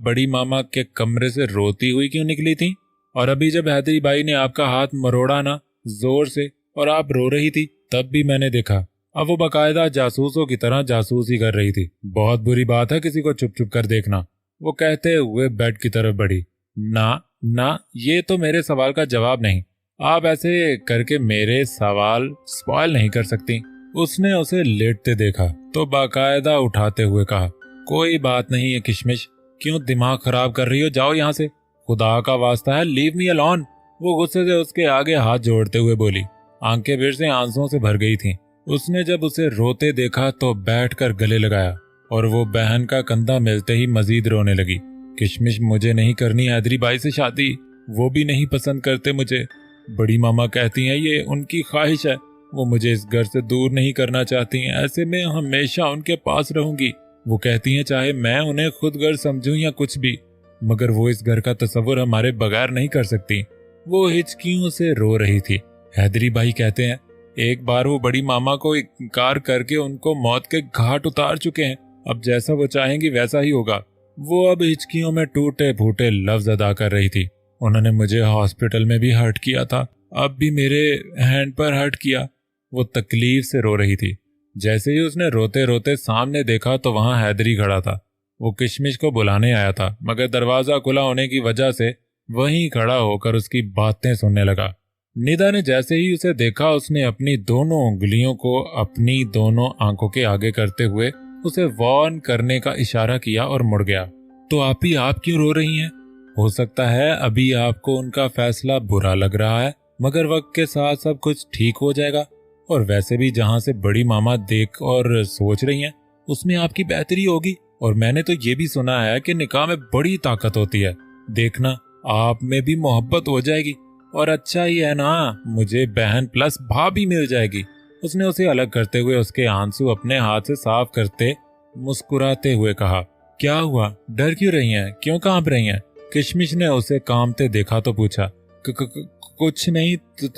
बड़ी मामा के कमरे से रोती हुई क्यों निकली थी? और अभी जब हैदरी बाई ने आपका हाथ मरोड़ा ना जोर से और आप रो रही थी तब भी मैंने देखा। अब वो बाकायदा जासूसों की तरह जासूसी कर रही थी। बहुत बुरी बात है किसी को चुप चुप कर देखना, वो कहते हुए बेड की तरफ बढ़ी। ना ना, ये तो मेरे सवाल का जवाब नहीं। आप ऐसे करके मेरे सवाल स्पॉइल नहीं कर सकती। उसने उसे लेटते देखा तो बाकायदा उठाते हुए कहा, कोई बात नहीं है किशमिश, क्यों दिमाग खराब कर रही हो? जाओ यहाँ से, खुदा का वास्ता है, लीव मी अलोन। वो गुस्से से उसके आगे हाथ जोड़ते हुए बोली। आंखें फिर से आंसुओं से भर गई थीं। उसने जब उसे रोते देखा तो बैठकर गले लगाया और वो बहन का कंधा मिलते ही मजीद रोने लगी। किशमिश, मुझे नहीं करनी हैदरी बाई से शादी, वो भी नहीं पसंद करते मुझे। बड़ी मामा कहती हैं ये उनकी ख्वाहिश है, वो मुझे इस घर से दूर नहीं करना चाहती हैं, ऐसे में हमेशा उनके पास रहूंगी। वो कहती हैं चाहे मैं उन्हें खुद घर समझूं या कुछ भी, मगर वो इस घर का तस्वुर हमारे बगैर नहीं कर सकती। वो हिचकियों से रो रही थी। हैदरी भाई कहते हैं एक बार वो बड़ी मामा को इनकार करके उनको मौत के घाट उतार चुके हैं, अब जैसा वो चाहेंगी वैसा ही होगा। वो अब हिचकियों में टूटे फूटे लफ्ज अदा कर रही थी। उन्होंने मुझे हॉस्पिटल में भी हर्ट किया था, अब भी मेरे हैंड पर हर्ट किया। वो तकलीफ से रो रही थी। जैसे ही उसने रोते रोते सामने देखा तो वहां हैदरी खड़ा था। वो किशमिश को बुलाने आया था, मगर दरवाजा खुला होने की वजह से वहीं खड़ा होकर उसकी बातें सुनने लगा। निदा ने जैसे ही उसे देखा उसने अपनी दोनों उंगलियों को अपनी दोनों आंखों के आगे करते हुए उसे वार्न करने का इशारा किया और मुड़ गया। तो आप क्यों रो रही हैं? हो सकता है अभी आपको उनका फैसला बुरा लग रहा है, मगर वक्त के साथ सब कुछ ठीक हो जाएगा। और वैसे भी जहां से बड़ी मामा देख और सोच रही हैं उसमें आपकी बेहतरी होगी। और मैंने तो ये भी सुना है कि निकाह में बड़ी ताकत होती है, देखना आप में भी मोहब्बत हो जाएगी। और अच्छा ही है ना, मुझे बहन प्लस भाभी मिल जाएगी। उसने उसे अलग करते हुए उसके आंसू अपने हाथ से साफ करते मुस्कुराते हुए कहा। क्या हुआ, डर क्यों रही हैं, क्यों कांप रही हैं? किशमिश ने उसे कांपते देखा तो पूछा। कुछ नहीं,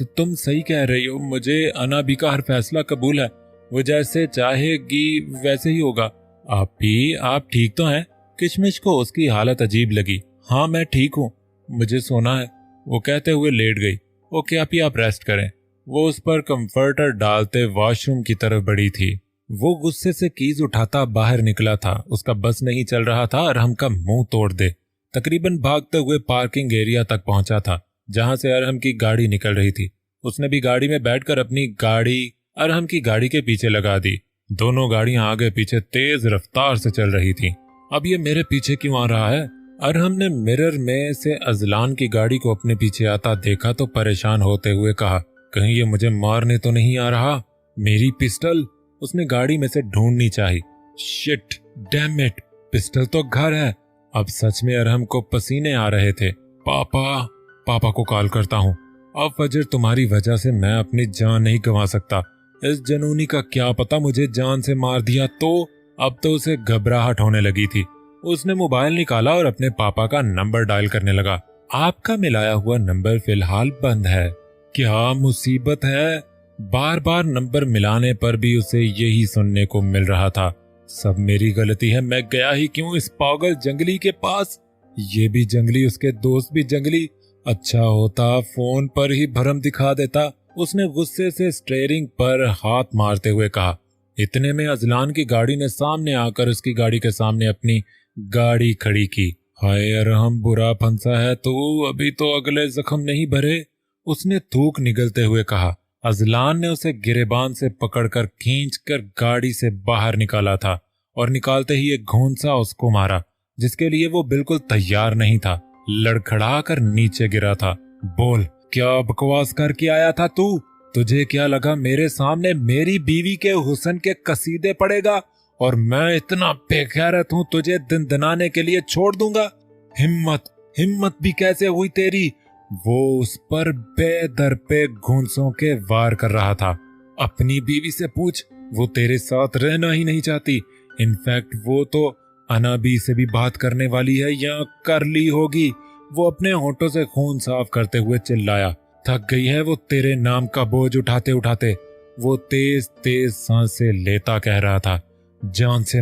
तुम सही कह रही हो, मुझे अनाबी का हर फैसला कबूल है, वो जैसे चाहेगी वैसे ही होगा। आप ठीक तो हैं? किशमिश को उसकी हालत अजीब लगी। हाँ मैं ठीक हूँ, मुझे सोना है, वो कहते हुए लेट गई। ओके आप रेस्ट करें। वो उस पर कंफर्टर डालते वॉशरूम की तरफ बढ़ी थी। वो गुस्से से कीज उठाता बाहर निकला था। उसका बस नहीं चल रहा था अरहम का मुंह तोड़ दे। तकरीबन भागते हुए पार्किंग एरिया तक पहुंचा था जहां से अरहम की गाड़ी निकल रही थी। उसने भी गाड़ी में बैठकर अपनी गाड़ी अरहम की गाड़ी के पीछे लगा दी। दोनों गाड़ियां आगे पीछे तेज रफ्तार से चल रही थीं। अब ये मेरे पीछे क्यों आ रहा है? अरहम ने मिरर में से अजलान की गाड़ी को अपने पीछे आता देखा तो परेशान होते हुए कहा, कहीं ये मुझे मारने तो नहीं आ रहा? मेरी पिस्टल? उसने गाड़ी में से ढूंढनी चाहिए। शिट, डैम इट, पिस्टल तो घर है। अब सच में अरहम को पसीने आ रहे थे। पापा को कॉल करता हूँ। अब फजर तुम्हारी वजह से मैं अपनी जान नहीं गंवा सकता। इस जनूनी का क्या पता मुझे जान से मार दिया तो। अब तो उसे घबराहट होने लगी थी। उसने मोबाइल निकाला और अपने पापा का नंबर डायल करने लगा। आपका मिलाया हुआ नंबर फिलहाल बंद है। क्या मुसीबत है? बार बार नंबर मिलाने पर भी उसे यही सुनने को मिल रहा था। सब मेरी गलती है, मैं गया ही क्यों इस पागल जंगली के पास? ये भी जंगली, उसके दोस्त भी जंगली। अच्छा होता फोन पर ही भरम दिखा देता। उसने गुस्से से स्टीयरिंग पर हाथ मारते हुए कहा। इतने में अजलान की गाड़ी ने सामने आकर उसकी गाड़ी के सामने अपनी गाड़ी खड़ी की। हाय अरहम, बुरा फंसा है तू, अभी तो अगले जख्म नहीं भरे, उसने थूक निगलते हुए कहा। अजलान ने उसे गिरेबान से पकड़कर खींचकर गाड़ी से बाहर निकाला था और निकालते ही एक घूंसा उसको मारा जिसके लिए वो बिल्कुल तैयार नहीं था। लड़खड़ा कर नीचे गिरा था बोल, क्या बकवास करके आया था तू? तुझे क्या लगा मेरे सामने मेरी बीवी के हुस्न के कसीदे पड़ेगा और मैं इतना बेगैरत हूं तुझे दनाने के लिए छोड़ दूंगा? हिम्मत भी कैसे हुई तेरी? वो उस पर बेदर पे घूंसों के वार कर रहा था। अपनी बीवी से पूछ, वो तेरे साथ रहना ही नहीं चाहती। इनफैक्ट वो तो अनाबी से भी बात करने वाली है या कर ली होगी। वो अपने होठों से खून साफ करते हुए चिल्लाया। थक गई है वो तेरे नाम का बोझ उठाते उठाते। वो तेज तेज सांसें लेता कह रहा था, जान से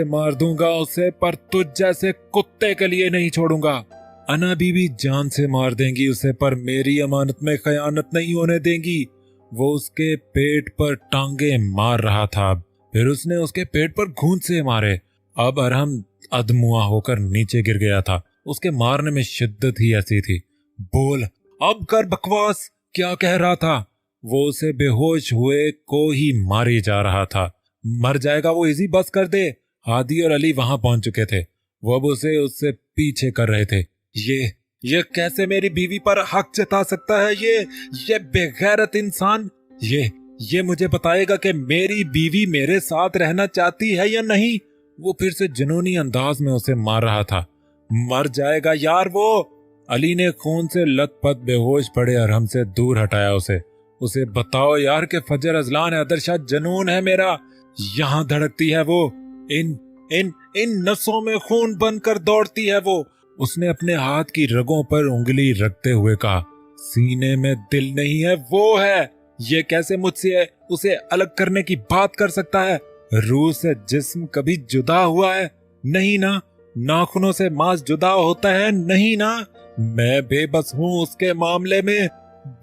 मार दूंगा उसे, पर तुझ जैसे कुत्ते के लिए नहीं छोड़ूंगा। अना बीबी जान से मार देंगी उसे, पर मेरी अमानत में खयानत नहीं होने देंगी। वो उसके पेट पर टांगे मार रहा था, फिर उसने उसके पेट पर घूंस से मारे। अब अरहम अधमुआ होकर नीचे गिर गया था। उसके मारने में शिद्दत ही ऐसी थी। बोल, अब कर बकवास, क्या कह रहा था? वो उसे बेहोश हुए को ही मारे जा रहा था। मर जाएगा वो, इजी बस कर दे। हादी और अली वहां पहुंच चुके थे। वो अब उसे उससे पीछे कर रहे थे। ये कैसे मेरी बीवी पर हक जता सकता है? ये बेगैरत इंसान ये मुझे बताएगा कि मेरी बीवी मेरे साथ रहना चाहती है या नहीं। वो फिर से जुनूनी अंदाज में उसे मार रहा था। मर जाएगा यार वो। अली ने खून से लथपथ बेहोश पड़े अरहम से दूर हटाया उसे बताओ यार कि फजर अजलान हैदरशाह जनून है मेरा। यहाँ धड़कती है वो, इन नसों में खून बनकर दौड़ती है वो। उसने अपने हाथ की रगों पर उंगली रखते हुए कहा, सीने में दिल नहीं है, वो है। ये कैसे मुझसे उसे अलग करने की बात कर सकता है? रूह से जिस्म कभी जुदा हुआ है? नहीं ना। नाखूनों से मांस जुदा होता है? नहीं ना। मैं बेबस हूँ उसके मामले में,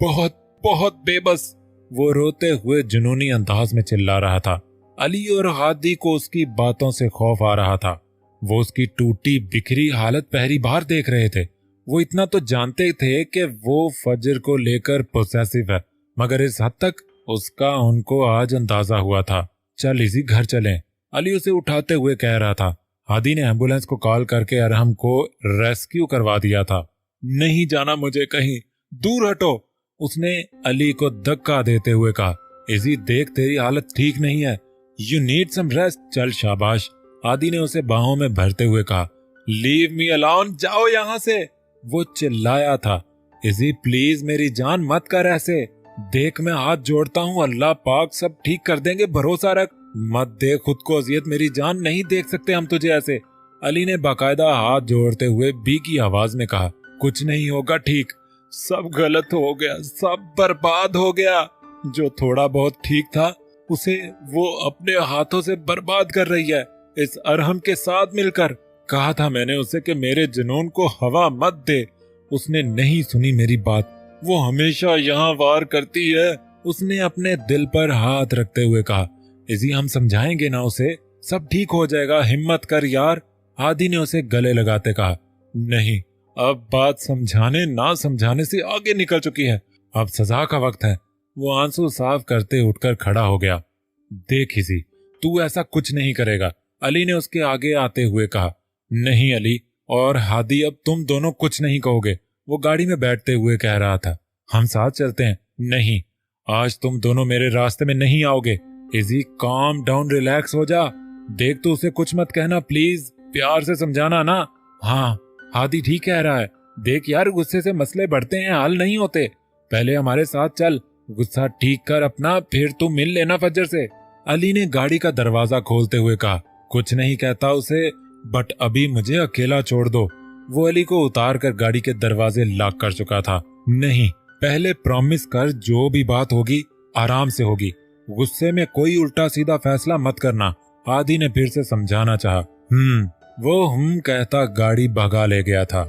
बहुत बहुत बेबस। वो रोते हुए जुनूनी अंदाज में चिल्ला रहा था। अली और हादी को उसकी बातों से खौफ आ रहा था। वो उसकी टूटी बिखरी हालत पहली बार देख रहे थे। वो इतना तो जानते थे कि वो फजर को लेकर पोसेसिव है, मगर इस हद तक उसका उनको आज अंदाजा हुआ था। चल इसी घर चलें, अली उसे उठाते हुए कह रहा था। हादी ने एम्बुलेंस को कॉल करके अरहम को रेस्क्यू करवा दिया था। नहीं जाना मुझे कहीं, दूर हटो, उसने अली को धक्का देते हुए कहा। इजी देख, तेरी हालत ठीक नहीं है, यू नीड सम रेस्ट। चल शाबाश, हादी ने उसे बाहों में भरते हुए कहा। लीव मी अलोन, जाओ यहाँ से, वो चिल्लाया था। इजी प्लीज मेरी जान मत कर ऐसे। देख मैं हाथ जोड़ता हूँ, अल्लाह पाक सब ठीक कर देंगे, भरोसा रख। मत दे खुद को अजियत, मेरी जान नहीं देख सकते हम तुझे ऐसे। अली ने बाकायदा हाथ जोड़ते हुए बी की आवाज में कहा, कुछ नहीं होगा ठीक, सब गलत हो गया, सब बर्बाद हो गया। जो थोड़ा बहुत ठीक था उसे वो अपने हाथों से बर्बाद कर रही है, इस अरहम के साथ मिलकर। कहा था मैंने उसे कि मेरे जुनून को हवा मत दे, उसने नहीं सुनी मेरी बात। वो हमेशा यहाँ वार करती है। उसने अपने दिल पर हाथ रखते हुए कहा। इसी हम समझाएंगे ना उसे, सब ठीक हो जाएगा, हिम्मत कर यार। हादी ने उसे गले लगाते कहा। नहीं, अब बात समझाने ना समझाने से आगे निकल चुकी है, अब सजा का वक्त है। वो आंसू साफ करते उठकर खड़ा हो गया। देख इसी, तू ऐसा कुछ नहीं करेगा, अली ने उसके आगे आते हुए कहा। नहीं अली और हादी, अब तुम दोनों कुछ नहीं कहोगे, वो गाड़ी में बैठते हुए कह रहा था। हम साथ चलते हैं। नहीं, आज तुम दोनों मेरे रास्ते में नहीं आओगे। इजी काम डाउन, रिलैक्स हो जा। देख तू उसे कुछ मत कहना प्लीज, प्यार से समझाना ना। हाँ, हादी ठीक कह रहा है। देख यार, गुस्से से मसले बढ़ते हैं, हल नहीं होते। पहले हमारे साथ चल, गुस्सा ठीक कर अपना, फिर तू मिल लेना फजर से। अली ने गाड़ी का दरवाजा खोलते हुए कहा। कुछ नहीं कहता उसे, बट अभी मुझे अकेला छोड़ दो। वो अली को उतार कर गाड़ी के दरवाजे लॉक कर चुका था। नहीं, पहले प्रॉमिस कर, जो भी बात होगी आराम से होगी, गुस्से में कोई उल्टा सीधा फैसला मत करना। हादी ने फिर से समझाना चाहा। वो कहता गाड़ी भगा ले गया था।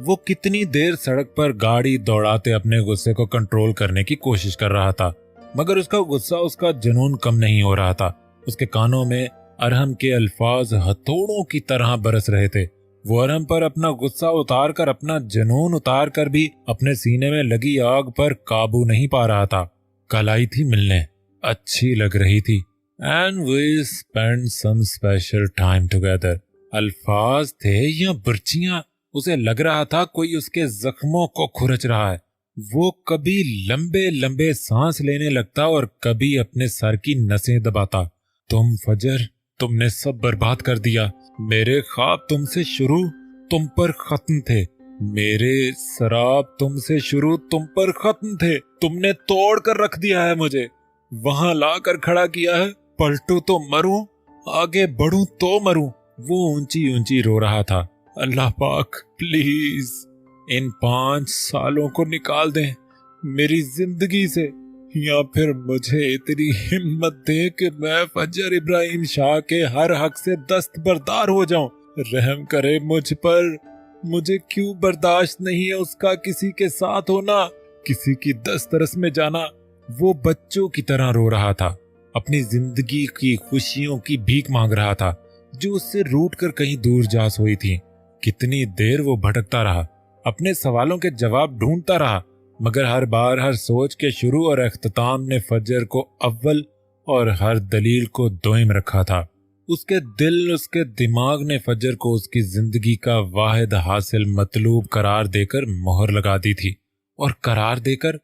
वो कितनी देर सड़क पर गाड़ी दौड़ाते अपने गुस्से को कंट्रोल करने की कोशिश कर रहा था, मगर उसका गुस्सा, उसका जुनून कम नहीं हो रहा था। उसके कानों में अरहम के अल्फाज हथौड़ों की तरह बरस रहे थे। वो अरहम पर अपना गुस्सा उतार कर, अपना जुनून उतार कर भी अपने सीने में लगी आग पर काबू नहीं पा रहा था। कल आई थी मिलने, अच्छी लग रही थी। And we spend some special time together. अल्फाज थे या बर्चियां, उसे लग रहा था कोई उसके जख्मों को खुरच रहा है। वो कभी लंबे लंबे सांस लेने लगता और कभी अपने सर की नसें दबाता। तुम फजर, तुमने सब बर्बाद कर दिया। मेरे ख्वाब तुमसे शुरू, तुम पर खत्म थे। मेरे शराब तुमसे शुरू, तुम पर खत्म थे। तुमने तोड़ कर रख दिया है मुझे, वहां लाकर खड़ा किया है। पलटू तो मरूं, आगे बढ़ूं तो मरूं। वो ऊंची ऊंची रो रहा था। अल्लाह पाक प्लीज इन 5 सालों को निकाल दें मेरी जिंदगी से, या फिर मुझे इतनी हिम्मत दे कि मैं फजर इब्राहिम शाह के हर हक से दस्तबरदार हो जाऊं। रहम करे मुझ पर। मुझे क्यों बर्दाश्त नहीं है उसका किसी के साथ होना, किसी की दस्तरस में जाना। वो बच्चों की तरह रो रहा था, अपनी जिंदगी की खुशियों की भीख मांग रहा था जो उससे रूठ कर कहीं दूर जा सोई थी। कितनी देर वो भटकता रहा, अपने सवालों के जवाब ढूंढता रहा, मगर हर बार हर सोच के शुरू और अख्ताम ने फजर को अव्वल और हर दलील को दोयम रखा था। उसके दिल, उसके दिमाग ने फजर को उसकी जिंदगी का वाहिद हासिल मतलूब करार देकर मोहर लगा दी थी, और करार देकर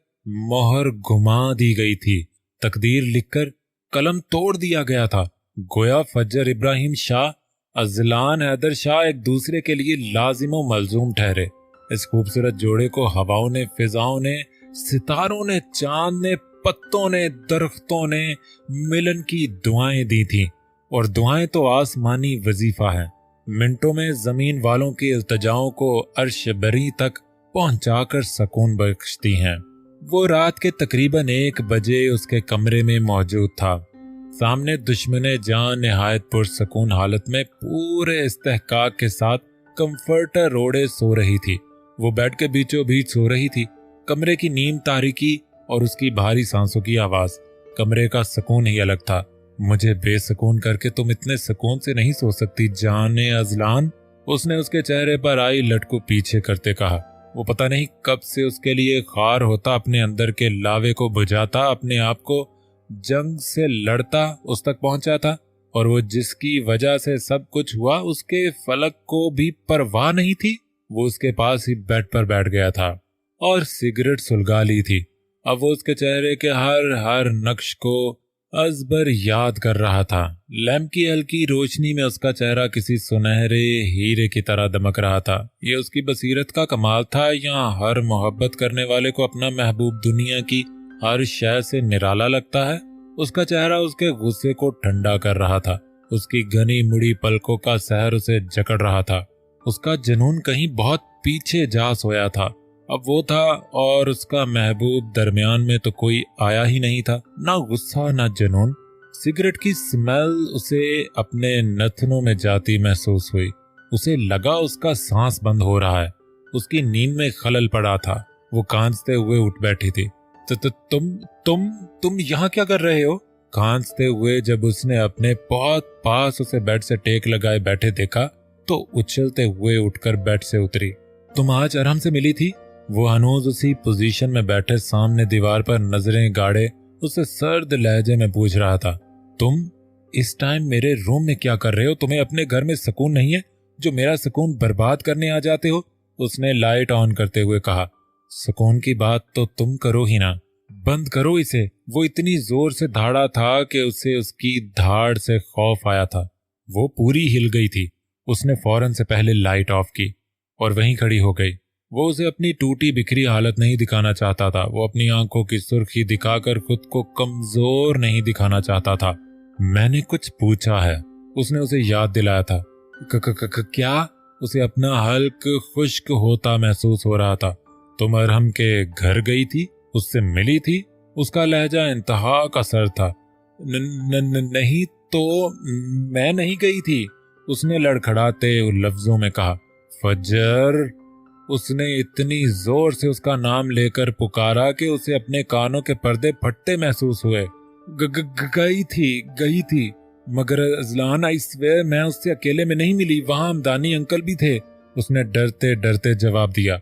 मोहर घुमा दी गई थी। तकदीर लिखकर कलम तोड़ दिया गया था। गोया फजर इब्राहिम शाह, अजलान हैदर शाह एक दूसरे के लिए लाजिम व मलजूम ठहरे। इस खूबसूरत जोड़े को हवाओं ने, फिजाओं ने, सितारों ने, चांद ने, पत्तों ने, दरख्तों ने मिलन की दुआएं दी थी, और दुआएं तो आसमानी वजीफा है। मिनटों में जमीन वालों की इल्तिजाओं को अर्श बरी तक पहुंचाकर सुकून बख्शती हैं। वो रात के तकरीबन 1 बजे उसके कमरे में मौजूद था। सामने दुश्मने जान निहायत पुरसकून हालत में पूरे इस्तेहकाक के साथ कंफर्टर ओढ़े सो रही थी। वो बेड के बीचों बीच सो रही थी। कमरे की नीम तारीकी और उसकी भारी सांसों की आवाज, कमरे का सुकून ही अलग था। मुझे बेसुकून करके तुम इतने सुकून से नहीं सो सकती जाने अजलान, उसने उसके चेहरे पर आई लटको पीछे करते कहा। वो पता नहीं कब से उसके लिए खार होता, अपने अंदर के लावे को बुझाता, अपने आप को जंग से लड़ता उस तक पहुंचा था, और वो जिसकी वजह से सब कुछ हुआ उसके फलक को भी परवाह नहीं थी। वो उसके पास ही बेड पर बैठ गया था और सिगरेट सुलगा ली थी। अब वो उसके चेहरे के हर नक्श को अजबर याद कर रहा था। लैंप की हल्की रोशनी में उसका चेहरा किसी सुनहरे हीरे की तरह दमक रहा था। ये उसकी बसीरत का कमाल था, या हर मोहब्बत करने वाले को अपना महबूब दुनिया की हर शय से निराला लगता है। उसका चेहरा उसके गुस्से को ठंडा कर रहा था। उसकी घनी मुड़ी पलकों का सहर उसे जकड़ रहा था। उसका जुनून कहीं बहुत पीछे जा सोया था। अब वो था और उसका महबूब दरमियान में तो कोई आया ही नहीं था, ना गुस्सा ना जुनून। सिगरेट की स्मेल उसे अपने नथनों में जाती महसूस हुई। उसे लगा उसका सांस बंद हो रहा है। उसकी नींद में खलल पड़ा था। वो कांचते हुए उठ बैठी थी। तुम यहाँ क्या कर रहे हो? कांचते हुए जब उसने अपने बहुत पास उसे बेड से टेक लगाए बैठे देखा तो उछलते हुए उठकर बेड से उतरी। तुम आज आराम से मिली थी? वो हनूज उसी पोजीशन में बैठे सामने दीवार पर नजरें गाड़े उसे सर्द लहजे में पूछ रहा था। तुम इस टाइम मेरे रूम में क्या कर रहे हो? तुम्हें अपने घर में सुकून नहीं है जो मेरा सुकून बर्बाद करने आ जाते हो? उसने लाइट ऑन करते हुए कहा। सुकून की बात तो तुम करो ही ना, बंद करो इसे। वो इतनी जोर से धाड़ा था कि उसे उसकी धाड़ से खौफ आया था। वो पूरी हिल गई थी। उसने फौरन से पहले लाइट ऑफ की और वहीं खड़ी हो गई। वो उसे अपनी टूटी बिखरी हालत नहीं दिखाना चाहता था। वो अपनी आंखों की सुर्खी दिखाकर खुद को कमजोर नहीं दिखाना चाहता था। मैंने कुछ पूछा है, उसने उसे याद दिलाया था। क्या? उसे अपना हल्क खुश्क होता महसूस हो रहा था। तुम अरहम के घर गई थी, उससे मिली थी? उसका लहजा इंतहा का सर था। नहीं तो मैं नहीं गई थी, उसने लड़खड़ाते लफ्जों में कहा। फजर, उसने इतनी जोर से उसका नाम लेकर पुकारा कि उसे अपने कानों के पर्दे फटते महसूस हुए। गई थी मगर अजलान, आई स्वेयर मैं उससे अकेले में नहीं मिली, वहां हमदानी अंकल भी थे, उसने डरते डरते जवाब दिया।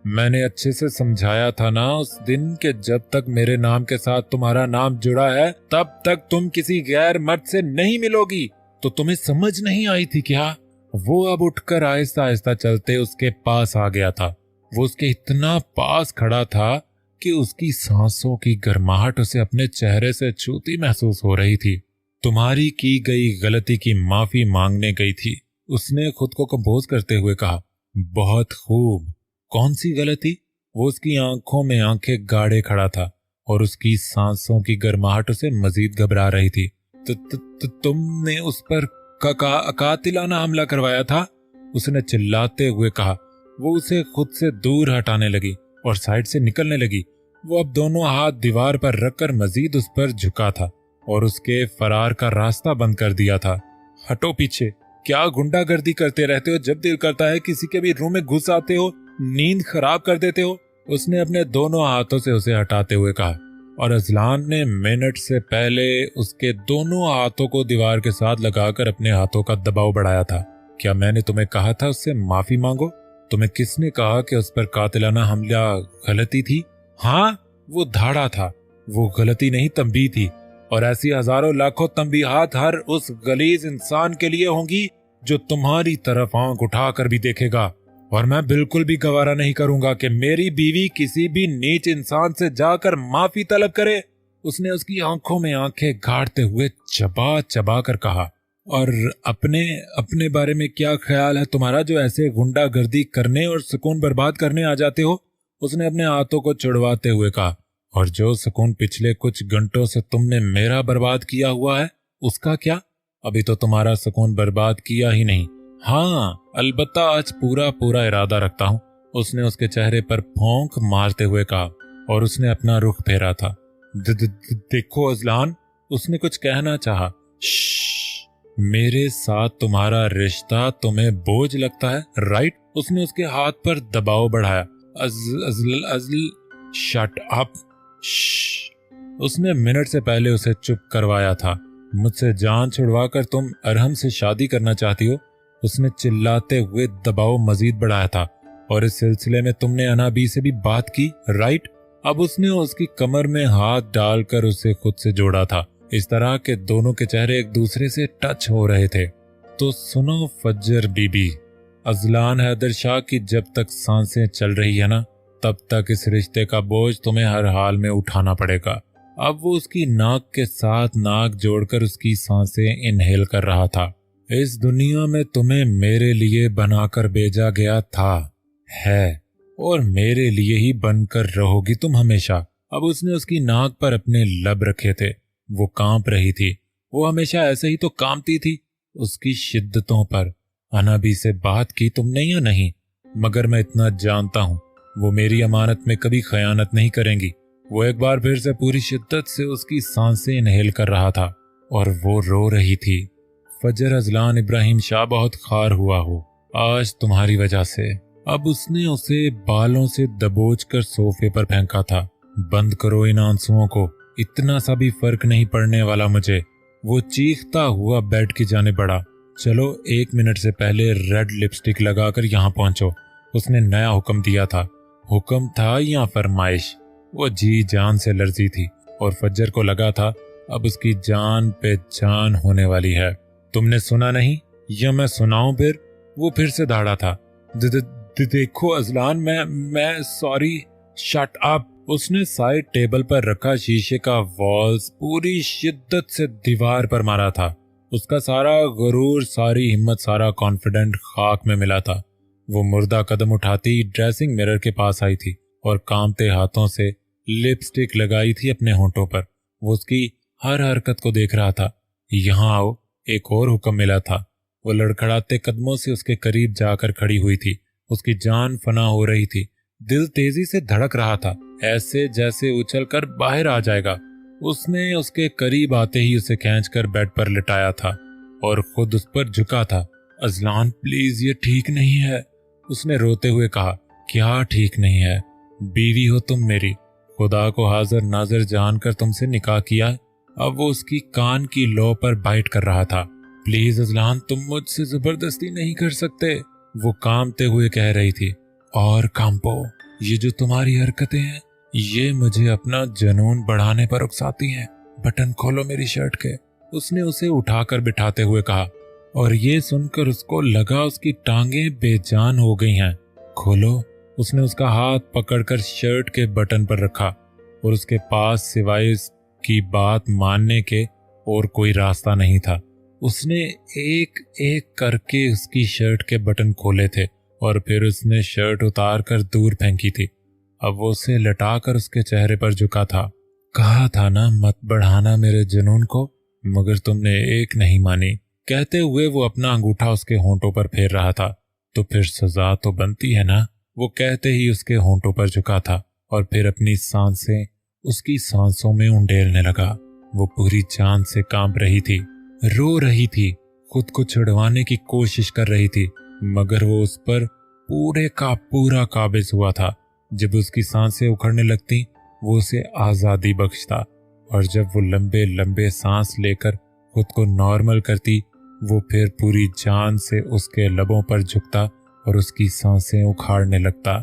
मैंने अच्छे से समझाया था ना उस दिन कि जब तक मेरे नाम के साथ तुम्हारा नाम जुड़ा है तब तक तुम किसी गैर मर्द से नहीं मिलोगी। तो तुम्हें समझ नहीं आई थी क्या? वो अब उठकर आहिस्ता आहिस्ता चलते उसके पास आ गया था। वो उसके इतना पास खड़ा था कि उसकी सांसों की गर्माहट उसे अपने चेहरे से छूती महसूस हो रही थी। तुम्हारी की गई गलती की माफी मांगने गई थी, उसने खुद को कंपोज करते हुए कहा। बहुत खूब, कौन सी गलती? वो उसकी आंखों में आंखें गाड़े खड़ा था और उसकी सांसों की गर्माहट उसे मजीद घबरा रही थी। तुमने उस पर कातिलाना हमला करवाया था, उसने चिल्लाते हुए कहा। वो उसे खुद से दूर हटाने लगी और साइड से निकलने लगी। वो अब दोनों हाथ दीवार पर रखकर मजीद उस पर झुका था और उसके फरार का रास्ता बंद कर दिया था। हटो पीछे, क्या गुंडागर्दी करते रहते हो? जब दिल करता है किसी के भी रूम में घुस आते हो, नींद खराब कर देते हो, उसने अपने दोनों हाथों से उसे हटाते हुए कहा। और अजलान ने मिनट से पहले उसके दोनों हाथों को दीवार के साथ लगाकर अपने हाथों का दबाव बढ़ाया था। क्या मैंने तुम्हें कहा था उससे माफी मांगो? तुम्हें किसने कहा कि उस पर कातिलाना हमला गलती थी? हाँ, वो धाड़ा था, वो गलती नहीं तंबी थी। और ऐसी हजारों लाखों तंबीहात हर उस गलीज इंसान के लिए होंगी जो तुम्हारी तरफ आंख उठाकर भी देखेगा। और मैं बिल्कुल भी गवारा नहीं करूंगा कि मेरी बीवी किसी भी नीच इंसान से जाकर माफी तलब करे, उसने उसकी आंखों में आंखें गाड़ते हुए चबा चबा कर कहा। और अपने बारे में क्या ख्याल है तुम्हारा, जो ऐसे गुंडागर्दी करने और सुकून बर्बाद करने आ जाते हो? उसने अपने हाथों को छुड़वाते हुए कहा। और जो सुकून पिछले कुछ घंटों से तुमने मेरा बर्बाद किया हुआ है, उसका क्या? अभी तो तुम्हारा सुकून बर्बाद किया ही नहीं। हाँ, अलबत्ता आज पूरा इरादा रखता हूँ, उसने उसके चेहरे पर भौंक मारते हुए कहा। और उसने अपना रुख फेरा था। देखो अजलान, उसने कुछ कहना चाहा। मेरे साथ तुम्हारा रिश्ता तुम्हें बोझ लगता है, राइट? उसने उसके हाथ पर दबाव बढ़ाया। अजल शट अप। उसने मिनट से पहले उसे चुप करवाया था। मुझसे जान छुड़वाकर तुम अरहम से शादी करना चाहती हो, उसने चिल्लाते हुए दबाव मजीद बढ़ाया था। और इस सिलसिले में तुमने अनाबी से भी बात की, राइट? अब उसने उसकी कमर में हाथ डालकर उसे खुद से जोड़ा था, इस तरह के दोनों के चेहरे एक दूसरे से टच हो रहे थे। तो सुनो फज्जर बीबी, अजलान हैदर शाह की जब तक सांसें चल रही है ना, तब तक इस रिश्ते का बोझ तुम्हें हर हाल में उठाना पड़ेगा। अब वो उसकी नाक के साथ नाक जोड़कर उसकी सांसें इनहेल कर रहा था। इस दुनिया में तुम्हें मेरे लिए बनाकर भेजा गया था, है, और मेरे लिए ही बनकर रहोगी तुम हमेशा। अब उसने उसकी नाक पर अपने लब रखे थे। वो कांप रही थी। वो हमेशा ऐसे ही तो कांपती थी उसकी शिद्दतों पर। अनाबी से बात की तुमने या नहीं? मगर मैं इतना जानता हूं, वो मेरी अमानत में कभी खयानत नहीं करेंगी। वो एक बार फिर से पूरी शिद्दत से उसकी सांसें इनहेल कर रहा था और वो रो रही थी। फजर अजलान इब्राहिम शाह बहुत खार हुआ हो आज तुम्हारी वजह से। अब उसने उसे बालों से दबोच कर सोफे पर फेंका था। बंद करो इन आंसुओं को, इतना सा भी फर्क नहीं पड़ने वाला मुझे। वो चीखता हुआ बेड की जाने बढ़ा। चलो 1 मिनट से पहले रेड लिपस्टिक लगाकर यहाँ पहुंचो, उसने नया हुक्म दिया था। हुक्म था या फरमाइश? वो जी जान से लर्जी थी और फज्जर को लगा था अब उसकी जान पे जान होने वाली है। तुमने सुना नहीं या मैं सुनाऊं फिर? वो फिर से दहाड़ा था। देखो अजलान, मैं सॉरी। Shut up. उसने साइड टेबल पर रखा शीशे का वॉल्स पूरी शिद्दत से दीवार पर मारा था। उसका सारा गुरूर, सारी हिम्मत, सारा कॉन्फिडेंट खाक में मिला था। वो मुर्दा कदम उठाती ड्रेसिंग मिरर के पास आई थी और कांपते हाथों से लिपस्टिक लगाई थी अपने होंठों पर। वो उसकी हर हरकत को देख रहा था। यहाँ आओ, एक और हुक्म मिला था। वो लड़खड़ाते कदमों से उसके करीब जाकर खड़ी हुई थी। उसकी जान फना हो रही थी। दिल तेजी से धड़क रहा था, ऐसे जैसे उछलकर बाहर आ जाएगा। उसने उसके करीब आते ही उसे खींचकर बेड पर लिटाया था और खुद उस पर झुका था। अजलान प्लीज, ये ठीक नहीं है, उसने रोते हुए कहा। क्या ठीक नहीं है? बीवी हो तुम मेरी, खुदा को हाजिर नाजिर जानकर तुमसे निकाह किया। अब वो उसकी कान की लो पर बाइट कर रहा था। प्लीज अजलान, तुम मुझसे जबरदस्ती नहीं कर सकते, वो कांपते हुए कह रही थी। और कांपो, ये जो तुम्हारी हरकतें हैं ये मुझे अपना जुनून बढ़ाने पर उकसाती हैं। बटन खोलो मेरी शर्ट के, उसने उसे उठाकर बिठाते हुए कहा। और ये सुनकर उसको लगा उसकी टांगें बेजान हो गई हैं। खोलो। उसने उसका हाथ पकड़कर शर्ट के बटन पर रखा और उसके पास सिवाय उसकी बात मानने के और कोई रास्ता नहीं था। उसने एक एक करके उसकी शर्ट के बटन खोले थे और फिर उसने शर्ट उतार कर दूर फेंकी थी। अब वो उसे लटाकर उसके चेहरे पर झुका था। कहा था ना मत बढ़ाना मेरे जुनून को, मगर तुमने एक नहीं मानी। कहते हुए वो अपना अंगूठा उसके होंठों पर फेर रहा था। तो फिर सजा तो बनती है ना। वो कहते ही उसके होंठों पर झुका था और फिर अपनी सांसें उसकी सांसों में उंडेलने लगा। वो पूरी जान से कांप रही थी, रो रही थी, खुद को छुड़वाने की कोशिश कर रही थी, मगर वो उस पर पूरे का पूरा काबिज हुआ था। जब उसकी सांसें उखड़ने लगती वो उसे आजादी बख्शता, और जब वो लंबे लंबे सांस लेकर खुद को नॉर्मल करती वो फिर पूरी जान से उसके लबों पर झुकता और उसकी सांसें उखाड़ने लगता।